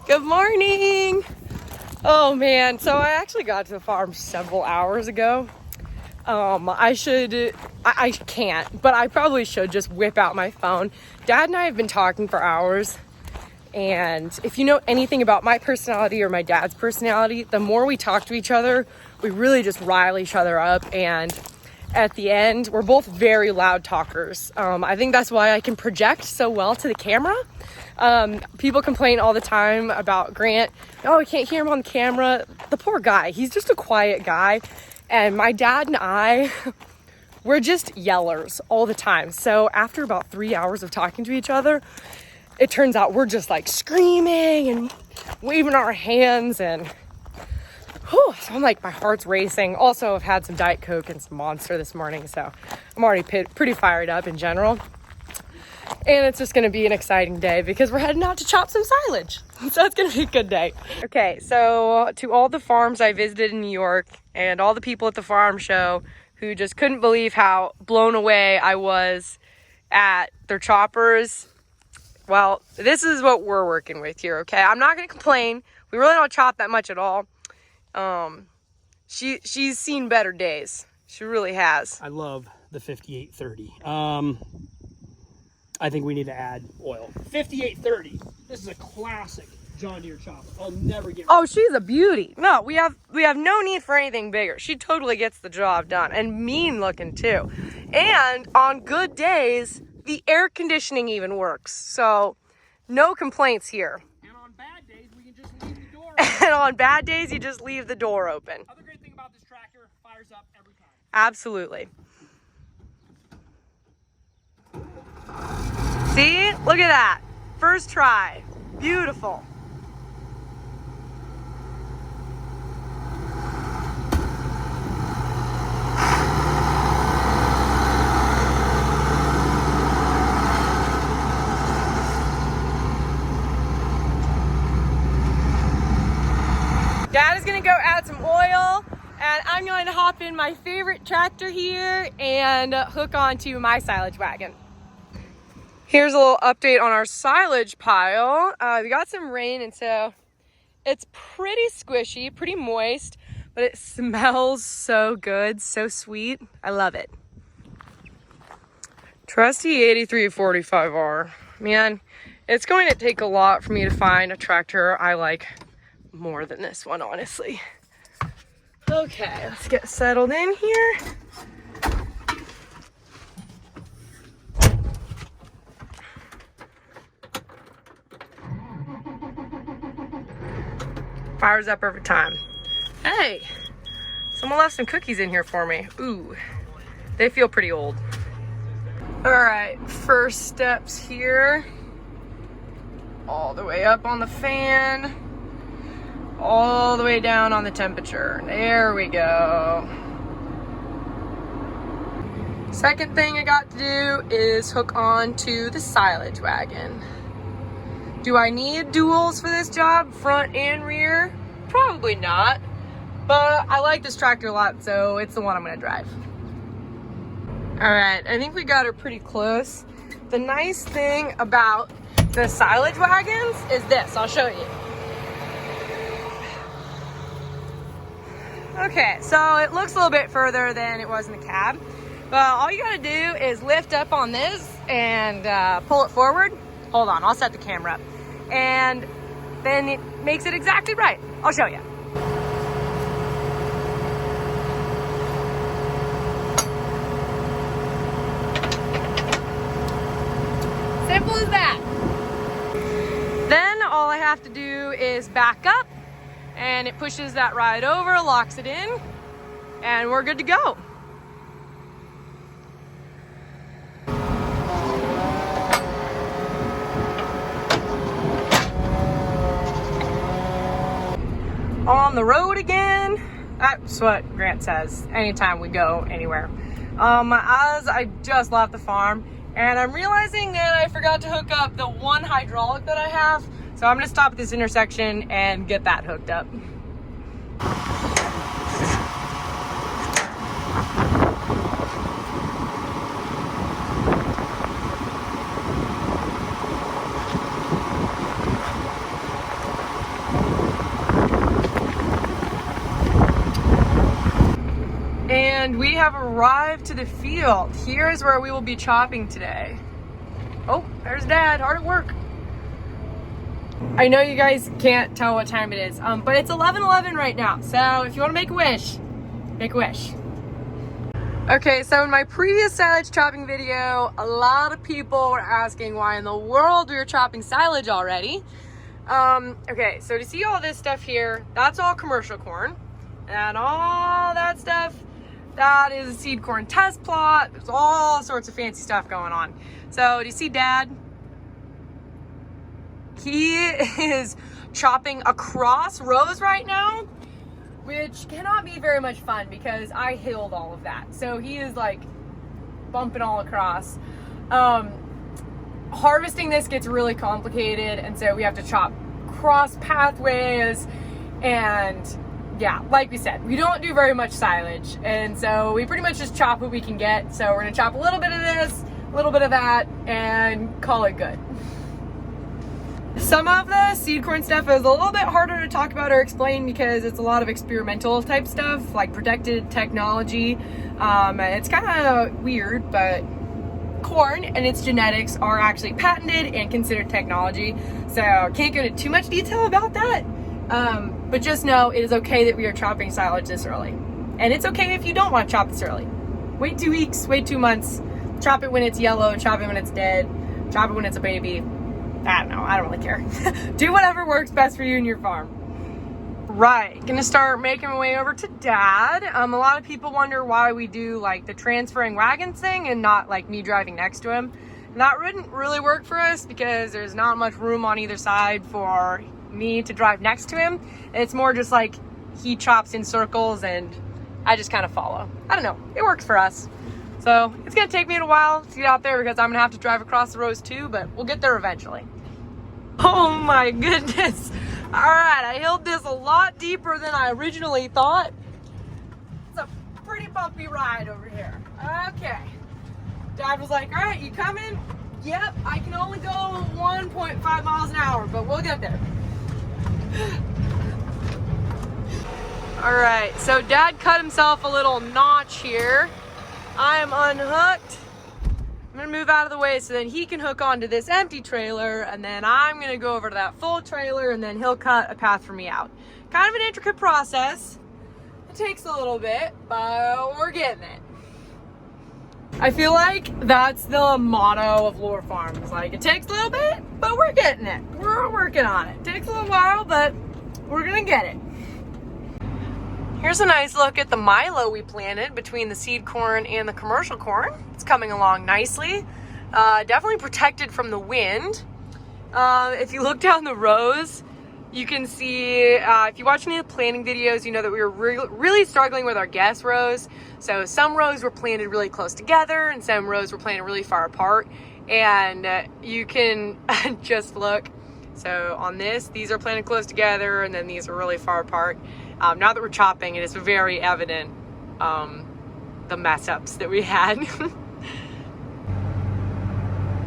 Good morning. Oh man, so I actually got to the farm several hours ago. I can't, but I probably should just whip out my phone. Dad and I have been talking for hours, and if you know anything about my personality or my dad's personality, the more we talk to each other, we really just rile each other up, and at the end, we're both very loud talkers. I think that's why I can project so well to the camera. People complain all the time about Grant. Oh, I can't hear him on camera. The poor guy, he's just a quiet guy. And my dad and I, we're just yellers all the time. So after about 3 hours of talking to each other, it turns out we're just like screaming and waving our hands, and so I'm like, my heart's racing. Also, I've had some Diet Coke and some Monster this morning, so I'm already pretty fired up in general. And it's just going to be an exciting day because we're heading out to chop some silage. So it's going to be a good day. Okay, so to all the farms I visited in New York and all the people at the farm show who just couldn't believe how blown away I was at their choppers, well, this is what we're working with here, okay? I'm not going to complain. We really don't chop that much at all. She's seen better days. She really has. I love the 5830. I think we need to add oil. 5830. This is a classic John Deere chopper. I'll never get rid of. Oh, she's a beauty. No, we have no need for anything bigger. She totally gets the job done, and mean looking too. And on good days, the air conditioning even works. So no complaints here. And on bad days, we can just leave the door open. And on bad days, you just leave the door open. Other great thing about this tractor, fires up every time. Absolutely. See? Look at that. First try. Beautiful. Dad is going to go add some oil, and I'm going to hop in my favorite tractor here and hook onto my silage wagon. Here's a little update on our silage pile. We got some rain, and so it's pretty squishy, pretty moist, but it smells so good, so sweet. I love it. Trusty 8345R. Man, it's going to take a lot for me to find a tractor I like more than this one, honestly. Okay, let's get settled in here. Fires up every time. Hey, someone left some cookies in here for me. Ooh, they feel pretty old. All right, first steps here. All the way up on the fan. All the way down on the temperature. There we go. Second thing I got to do is hook on to the silage wagon. Do I need duals for this job, front and rear? Probably not, but I like this tractor a lot, so it's the one I'm gonna drive. All right, I think we got her pretty close. The nice thing about the silage wagons is this, I'll show you. Okay, so it looks a little bit further than it was in the cab, but all you gotta do is lift up on this and pull it forward. Hold on, I'll set the camera up. And then it makes it exactly right. I'll show you. Simple as that. Then all I have to do is back up, and it pushes that right over, locks it in, and we're good to go. On the road again. That's what Grant says anytime we go anywhere. As I just left the farm, and I'm realizing that I forgot to hook up the one hydraulic that I have, so I'm gonna stop at this intersection and get that hooked up. And we have arrived to the field. Here's where we will be chopping today. Oh, there's Dad, hard at work. I know you guys can't tell what time it is, but it's 11:11 right now. So if you want to make a wish, make a wish. Okay, so in my previous silage chopping video, a lot of people were asking why in the world we were chopping silage already. Okay, so to see all this stuff here, that's all commercial corn. And all that stuff, that is a seed corn test plot. There's all sorts of fancy stuff going on. So do you see Dad? He is chopping across rows right now, which cannot be very much fun because I hilled all of that. So he is like bumping all across. Harvesting this gets really complicated, and so we have to chop cross pathways. And yeah, like we said, we don't do very much silage, and so we pretty much just chop what we can get. So we're gonna chop a little bit of this, a little bit of that, and call it good. Some of the seed corn stuff is a little bit harder to talk about or explain because it's a lot of experimental type stuff, like protected technology. It's kind of weird, but corn and its genetics are actually patented and considered technology. So can't go into too much detail about that. But just know it is okay that we are chopping silage this early. And it's okay if you don't want to chop this early. Wait 2 weeks, wait 2 months, chop it when it's yellow, chop it when it's dead, chop it when it's a baby. I don't know, I don't really care. Do whatever works best for you and your farm. Right, gonna start making my way over to Dad. A lot of people wonder why we do like the transferring wagons thing and not like me driving next to him. And that wouldn't really work for us because there's not much room on either side for me to drive next to him. It's more just like he chops in circles and I just kind of follow. I don't know, it works for us. So it's gonna take me a while to get out there because I'm gonna have to drive across the rows too, but we'll get there eventually. Oh my goodness. All right, I hilled this a lot deeper than I originally thought. It's a pretty bumpy ride over here. Okay. Dad was like, all right, you coming? Yep, I can only go 1.5 miles an hour, but we'll get there. All right, so Dad cut himself a little notch here. I am unhooked. I'm gonna move out of the way so then he can hook onto this empty trailer, and then I'm gonna go over to that full trailer and then he'll cut a path for me out. Kind of an intricate process. It takes a little bit, but we're getting it. I feel like that's the motto of Lure Farms. Like, it takes a little bit, but we're getting it. We're working on it. Takes a little while, but we're gonna get it. Here's a nice look at the milo we planted between the seed corn and the commercial corn. It's coming along nicely. Definitely protected from the wind. If you look down the rows, you can see, if you watch any of the planting videos, you know that we were really struggling with our guess rows. So some rows were planted really close together and some rows were planted really far apart. And you can just look. So on this, these are planted close together and then these are really far apart. Now that we're chopping, it is very evident the mess ups that we had.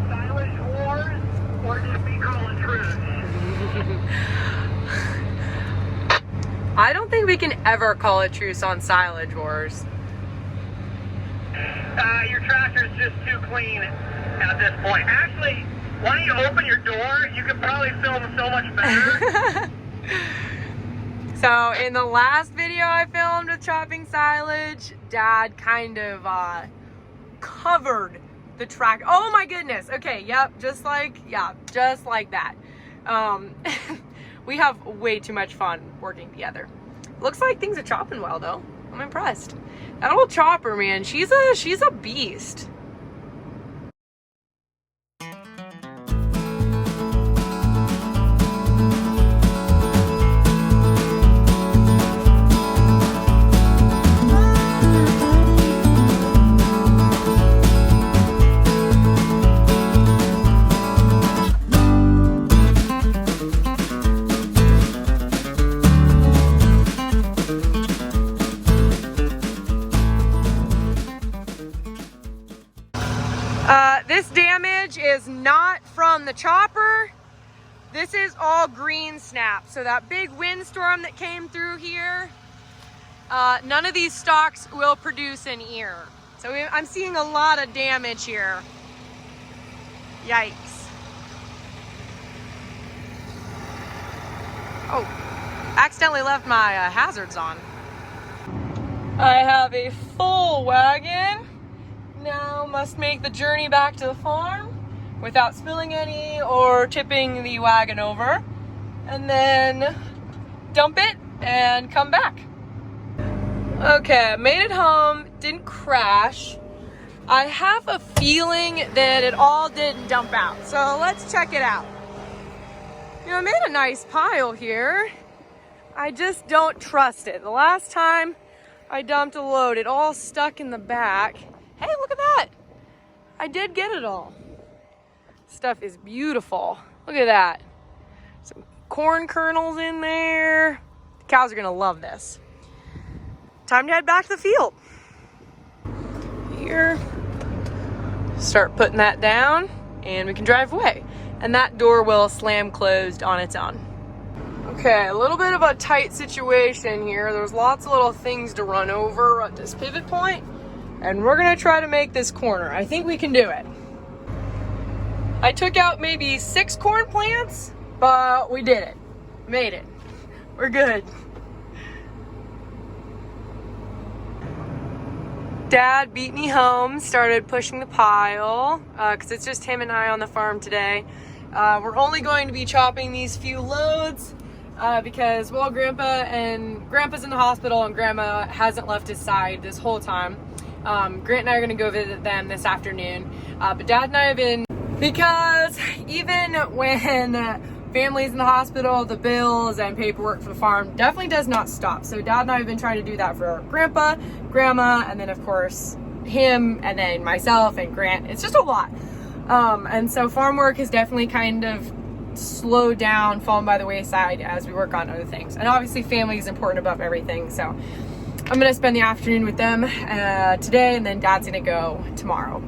Silage wars, or did we call it truce? I don't think we can ever call a truce on silage wars. Your tractor's just too clean at this point. Actually, why don't you open your door? You could probably film so much better. So in the last video I filmed with chopping silage, Dad kind of covered the track. Oh my goodness. Okay, yep, just like that. We have way too much fun working together. Looks like things are chopping well though. I'm impressed. That old chopper, man, she's a beast. This damage is not from the chopper. This is all green snap. So that big windstorm that came through here, none of these stalks will produce an ear. So I'm seeing a lot of damage here. Yikes. Oh, accidentally left my hazards on. I have a full wagon. Now must make the journey back to the farm without spilling any or tipping the wagon over. And then dump it and come back. Okay, made it home, didn't crash. I have a feeling that it all didn't dump out. So let's check it out. You know, I made a nice pile here. I just don't trust it. The last time I dumped a load, it all stuck in the back. Hey, look at that. I did get it all. Stuff is beautiful. Look at that. Some corn kernels in there. The cows are gonna love this. Time to head back to the field. Here. Start putting that down and we can drive away. And that door will slam closed on its own. Okay, a little bit of a tight situation here. There's lots of little things to run over at this pivot point, and we're gonna try to make this corner. I think we can do it. I took out maybe 6 corn plants, but we did it. Made it. We're good. Dad beat me home, started pushing the pile, because it's just him and I on the farm today. We're only going to be chopping these few loads because, well, Grandpa's in the hospital and Grandma hasn't left his side this whole time. Grant and I are going to go visit them this afternoon. But Dad and I have been, because even when family's in the hospital, the bills and paperwork for the farm definitely does not stop. So Dad and I have been trying to do that for Grandpa, Grandma, and then of course him, and then myself and Grant. It's just a lot. And so farm work has definitely kind of slowed down, fallen by the wayside as we work on other things. And obviously family is important above everything. So I'm going to spend the afternoon with them today, and then Dad's going to go tomorrow.